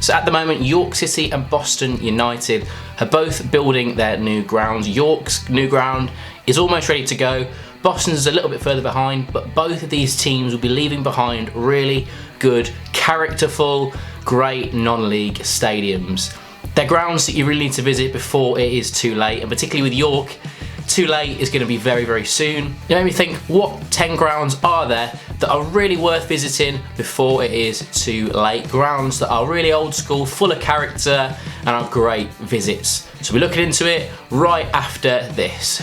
So at the moment, York City and Boston United are both building their new grounds. York's new ground is almost ready to go. Boston's is a little bit further behind, but both of these teams will be leaving behind really good, characterful, great non-league stadiums. They're grounds that you really need to visit before it is too late, and particularly with York, too late is going to be very, very soon. You made me think, what 10 grounds are there that are really worth visiting before it is too late? Grounds that are really old school, full of character, and are great visits. So we're looking into it right after this.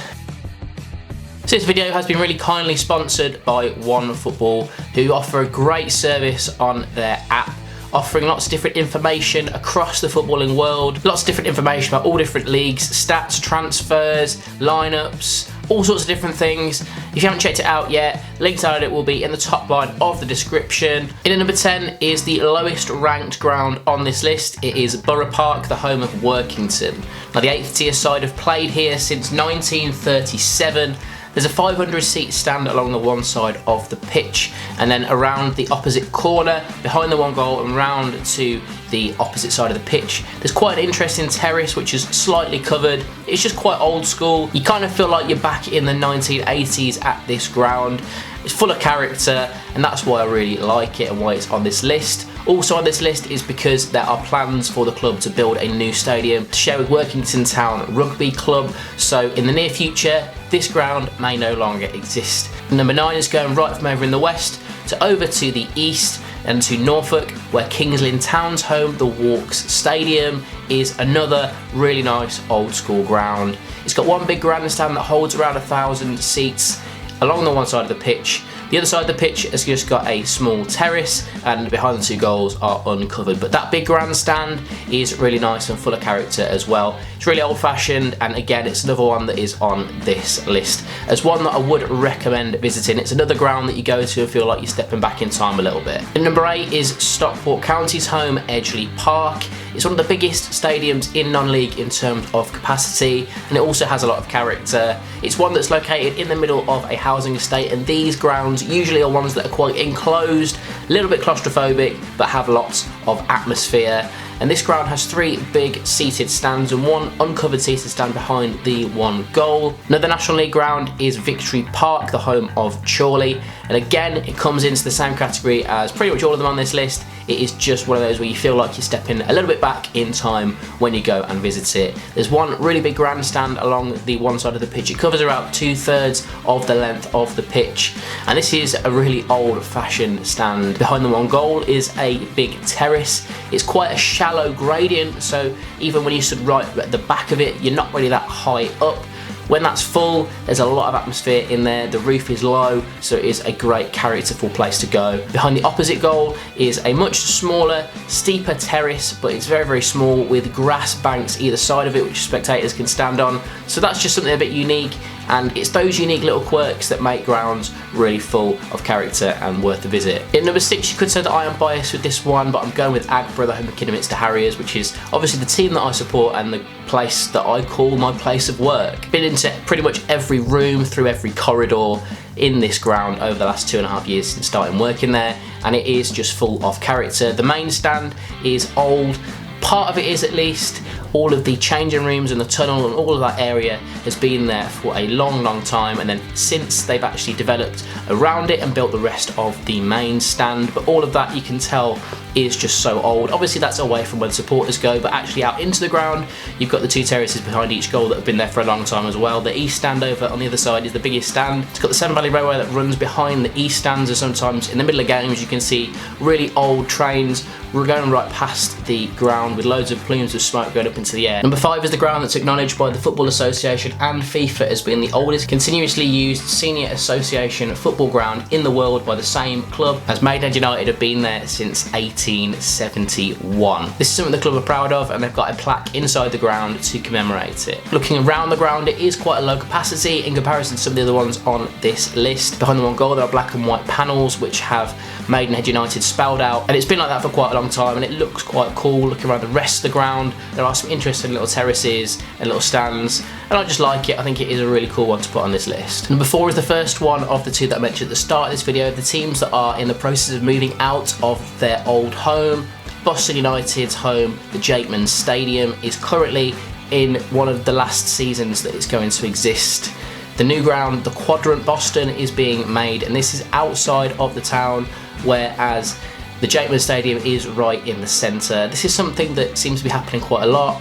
So this video has been really kindly sponsored by OneFootball, who offer a great service on their app, offering lots of different information across the footballing world, lots of different information about all different leagues, stats, transfers, lineups, all sorts of different things. If you haven't checked it out yet, link to it will be in the top line of the description. In at number 10 is the lowest ranked ground on this list. It is Borough Park, the home of Workington. Now the 8th tier side have played here since 1937. There's a 500 seat stand along the one side of the pitch, and then around the opposite corner, behind the one goal and round to the opposite side of the pitch, there's quite an interesting terrace which is slightly covered. It's just quite old school. You kind of feel like you're back in the 1980s at this ground. It's full of character, and that's why I really like it and why it's on this list. Also on this list is because there are plans for the club to build a new stadium to share with Workington Town Rugby Club, so in the near future this ground may no longer exist. Number 9 is going right from over in the west to over to the east and to Norfolk, where Kings Lynn Town's home, the Walks Stadium, is another really nice old school ground. It's got one big grandstand that holds around 1,000 seats along the one side of the pitch. The other side of the pitch has just got a small terrace, and behind the two goals are uncovered. But that big grandstand is really nice and full of character as well. It's really old fashioned, and again it's another one that is on this list as one that I would recommend visiting. It's another ground that you go to and feel like you're stepping back in time a little bit. And number 8 is Stockport County's home, Edgeley Park. It's one of the biggest stadiums in non-league in terms of capacity, and it also has a lot of character. It's one that's located in the middle of a housing estate, and these grounds usually are ones that are quite enclosed, a little bit claustrophobic, but have lots of atmosphere. And this ground has 3 big seated stands and 1 uncovered seated stand behind the one goal. Another National League ground is Victory Park, the home of Chorley, and again it comes into the same category as pretty much all of them on this list. It is just one of those where you feel like you're stepping a little bit back in time when you go and visit it. There's one really big grandstand along the one side of the pitch. It covers about 2/3 of the length of the pitch, and this is a really old-fashioned stand. Behind the one goal is a big terrace. It's quite a shallow gradient, so even when you stood right at the back of it, you're not really that high up. When that's full, there's a lot of atmosphere in there. The roof is low, so it is a great characterful place to go. Behind the opposite goal is a much smaller, steeper terrace, but it's very, very small, with grass banks either side of it which spectators can stand on. So that's just something a bit unique, and it's those unique little quirks that make grounds really full of character and worth a visit. In number 6, you could say that I am biased with this one, but I'm going with Agborough, the home of Kidderminster Harriers, which is obviously the team that I support and the place that I call my place of work. Been into pretty much every room, through every corridor in this ground over the last 2.5 years since starting working there, and it is just full of character. The main stand is old, part of it is at least. All of the changing rooms and the tunnel and all of that area has been there for a long, long time, and then since they've actually developed around it and built the rest of the main stand, but all of that you can tell is just so old. Obviously that's away from where the supporters go, but actually out into the ground you've got the 2 terraces behind each goal that have been there for a long time as well. The east stand over on the other side is the biggest stand. It's got the Severn Valley Railway that runs behind the east stands, and sometimes in the middle of games you can see really old trains. We're going right past the ground with loads of plumes of smoke going up into the air. Number 5 is the ground that's acknowledged by the Football Association and FIFA as being the oldest continuously used senior association football ground in the world by the same club, as Maidenhead United have been there since 1871. This is something the club are proud of, and they've got a plaque inside the ground to commemorate it. Looking around the ground, it is quite a low capacity in comparison to some of the other ones on this list. Behind the one goal there are black and white panels which have Maidenhead United spelled out, and it's been like that for quite a long time, and it looks quite cool. Looking around the rest of the ground, there are some interesting little terraces and little stands, and I just like it. I think it is a really cool one to put on this list. Number 4 is the first one of the 2 that I mentioned at the start of this video. The teams that are in the process of moving out of their old home Boston United's home, the Jakeman Stadium, is currently in one of the last seasons that it's going to exist. The new ground, the Quadrant Boston, is being made, and this is outside of the town, whereas the Jakeman Stadium is right in the centre. This is something that seems to be happening quite a lot.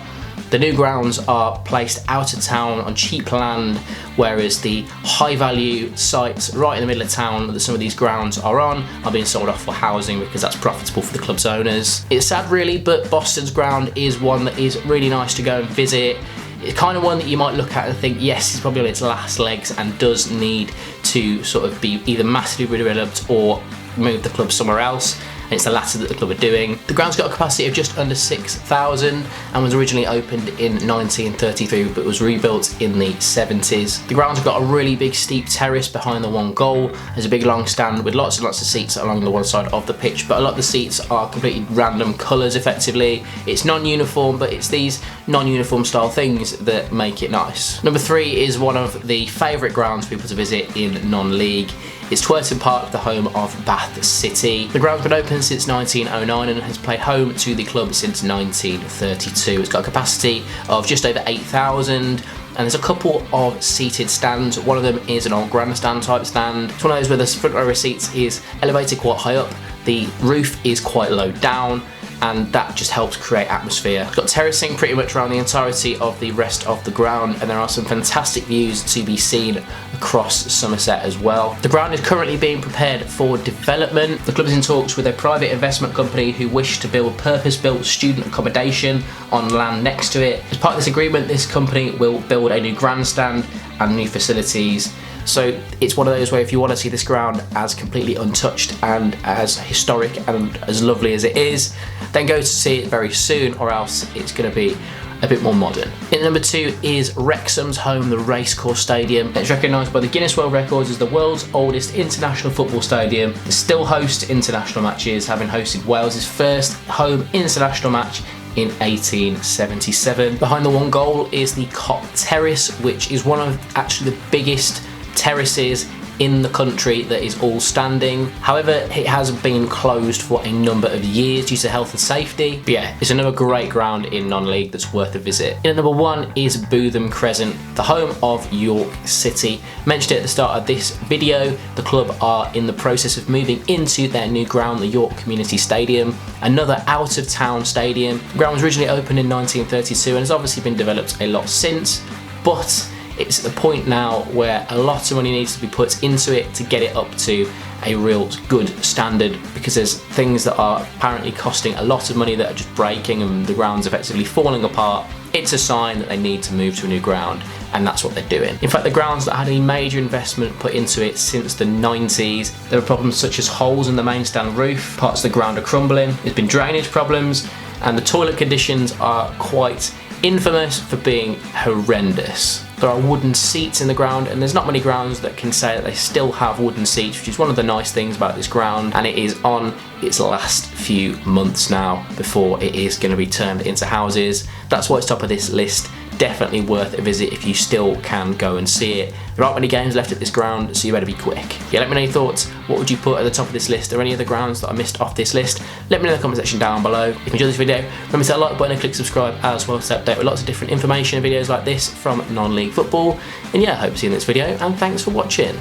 The new grounds are placed out of town on cheap land, whereas the high value sites right in the middle of town that some of these grounds are on are being sold off for housing because that's profitable for the club's owners. It's sad really, but Boston's ground is one that is really nice to go and visit. It's kind of one that you might look at and think, yes, it's probably on its last legs and does need to sort of be either massively redeveloped or move the club somewhere else. And it's the latter that the club are doing. The ground's got a capacity of just under 6,000 and was originally opened in 1933 but was rebuilt in the 70s. The ground's got a really big steep terrace behind the one goal. There's a big long stand with lots and lots of seats along the one side of the pitch, but a lot of the seats are completely random colours effectively. It's non-uniform, but it's these non-uniform style things that make it nice. Number 3 is one of the favourite grounds for people to visit in non-league. It's Twerton Park, the home of Bath City. The ground's been open since 1909 and has played home to the club since 1932. It's got a capacity of just over 8,000 and there's a couple of seated stands. One of them is an old grandstand type stand. It's one of those where the front row of seats is elevated quite high up. The roof is quite low down, and that just helps create atmosphere. It's got terracing pretty much around the entirety of the rest of the ground, and there are some fantastic views to be seen across Somerset as well. The ground is currently being prepared for development. The club is in talks with a private investment company who wish to build purpose-built student accommodation on land next to it. As part of this agreement, this company will build a new grandstand and new facilities. So it's one of those where if you want to see this ground as completely untouched and as historic and as lovely as it is, then go to see it very soon, or else it's going to be a bit more modern. In number 2 is Wrexham's home, the Racecourse Stadium. It's recognised by the Guinness World Records as the world's oldest international football stadium. It still hosts international matches, having hosted Wales's first home international match in 1877. Behind the one goal is the Cop Terrace, which is one of actually the biggest terraces in the country that is all standing. However, it has been closed for a number of years due to health and safety. But yeah, it's another great ground in non-league that's worth a visit. In at number 1 is Bootham Crescent, the home of York City. Mentioned it at the start of this video, the club are in the process of moving into their new ground, the York Community Stadium, another out-of-town stadium. The ground was originally opened in 1932 and has obviously been developed a lot since, but it's at the point now where a lot of money needs to be put into it to get it up to a real good standard, because there's things that are apparently costing a lot of money that are just breaking and the ground's effectively falling apart. It's a sign that they need to move to a new ground, and that's what they're doing. In fact, the grounds that had any major investment put into it since the 90s, there are problems such as holes in the main stand roof, parts of the ground are crumbling, there's been drainage problems, and the toilet conditions are quite infamous for being horrendous. There are wooden seats in the ground, and there's not many grounds that can say that they still have wooden seats, which is one of the nice things about this ground, and it is on its last few months now before it is going to be turned into houses. That's why it's top of this list. Definitely worth a visit if you still can go and see it. There aren't many games left at this ground, so you better be quick. Yeah, let me know your thoughts. What would you put at the top of this list? Are there any other grounds that I missed off this list? Let me know in the comment section down below. If you enjoyed this video, remember to hit that like button and click subscribe as well to stay updated with lots of different information and videos like this from non-league football. And yeah, I hope to see you in this video, and thanks for watching.